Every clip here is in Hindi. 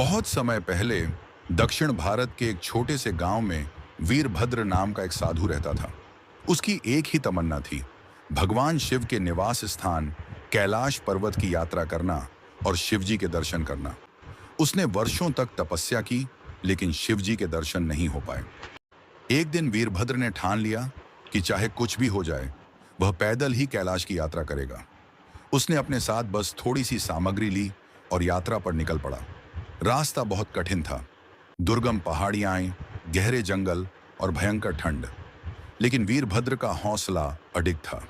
बहुत समय पहले दक्षिण भारत के एक छोटे से गांव में वीरभद्र नाम का एक साधु रहता था। उसकी एक ही तमन्ना थी, भगवान शिव के निवास स्थान कैलाश पर्वत की यात्रा करना और शिवजी के दर्शन करना। उसने वर्षों तक तपस्या की, लेकिन शिवजी के दर्शन नहीं हो पाए। एक दिन वीरभद्र ने ठान लिया कि चाहे कुछ भी हो जाए, वह पैदल ही कैलाश की यात्रा करेगा। उसने अपने साथ बस थोड़ी सी सामग्री ली और यात्रा पर निकल पड़ा। रास्ता बहुत कठिन था, दुर्गम पहाड़ियां, गहरे जंगल और भयंकर ठंड। लेकिन वीरभद्र का हौसला अडिग था।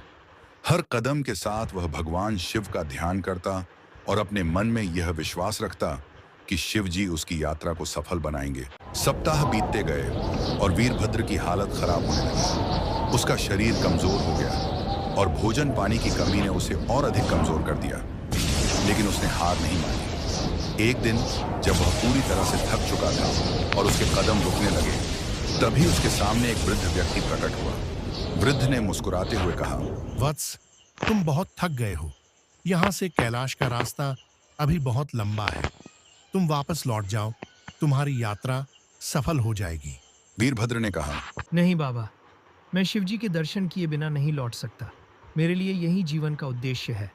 हर कदम के साथ वह भगवान शिव का ध्यान करता और अपने मन में यह विश्वास रखता कि शिव जी उसकी यात्रा को सफल बनाएंगे। सप्ताह बीतते गए और वीरभद्र की हालत खराब होने लगी। उसका शरीर कमजोर हो गया और भोजन पानी की कमी ने उसे और अधिक कमजोर कर दिया। लेकिन उसने हार नहीं मानी। एक दिन जब वह पूरी तरह से थक चुका था और उसके कदम रुकने लगे, तभी उसके सामने एक वृद्ध व्यक्ति प्रकट हुआ। वृद्ध ने मुस्कुराते हुए कहा, वत्स, तुम बहुत थक गए हो। यहाँ से कैलाश का रास्ता अभी बहुत लंबा है। तुम वापस लौट जाओ, तुम्हारी यात्रा सफल हो जाएगी। वीरभद्र ने कहा, नहीं बाबा, मैं शिवजी के दर्शन किए बिना नहीं लौट सकता। मेरे लिए यही जीवन का उद्देश्य है।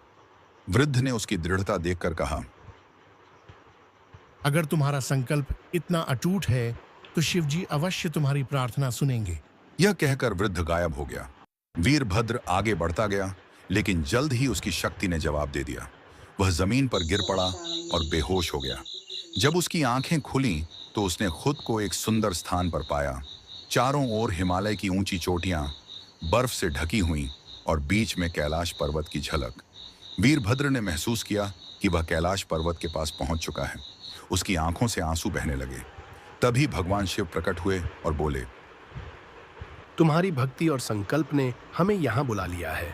वृद्ध ने उसकी दृढ़ता देखकर कहा, अगर तुम्हारा संकल्प इतना अटूट है, तो शिवजी अवश्य तुम्हारी प्रार्थना सुनेंगे। यह कहकर वृद्ध गायब हो गया। वीरभद्र आगे बढ़ता गया, लेकिन जल्द ही उसकी शक्ति ने जवाब दे दिया। वह जमीन पर गिर पड़ा और बेहोश हो गया। जब उसकी आंखें खुलीं, तो उसने खुद को एक सुंदर स्थान पर पाया। चारों ओर हिमालय की ऊंची चोटियां बर्फ से ढकी हुईं और बीच में कैलाश पर्वत की झलक। वीरभद्र ने महसूस किया कि वह कैलाश पर्वत के पास पहुंच चुका है। उसकी आंखों से आंसू बहने लगे। तभी भगवान शिव प्रकट हुए और बोले, तुम्हारी भक्ति और संकल्प ने हमें यहाँ बुला लिया है।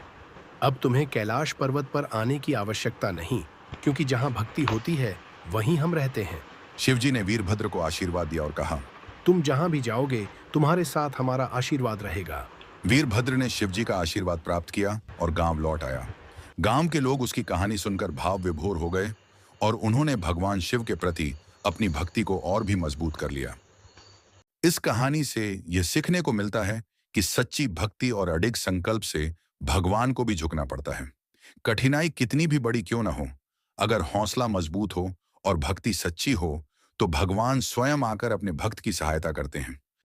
अब तुम्हें कैलाश पर्वत पर आने की आवश्यकता नहीं, क्योंकि जहाँ भक्ति होती है वहीं हम रहते हैं। शिवजी ने वीरभद्र को आशीर्वाद दिया और कहा, तुम जहाँ भी जाओगे, तुम्हारे साथ हमारा आशीर्वाद रहेगा। वीरभद्र ने शिवजी का आशीर्वाद प्राप्त किया और गांव लौट आया। गांव के लोग उसकी कहानी सुनकर भाव विभोर हो गए और उन्होंने भगवान शिव के प्रति अपनी भक्ति को और भी मजबूत कर लिया। इस कहानी से यह सीखने को मिलता है कि सच्ची भक्ति और अडिग संकल्प से भगवान को भी झुकना पड़ता है। कठिनाई कितनी भी बड़ी क्यों न हो, अगर हौसला मजबूत हो और भक्ति सच्ची हो, तो भगवान स्वयं आकर अपने भक्त की सहायता करते हैं।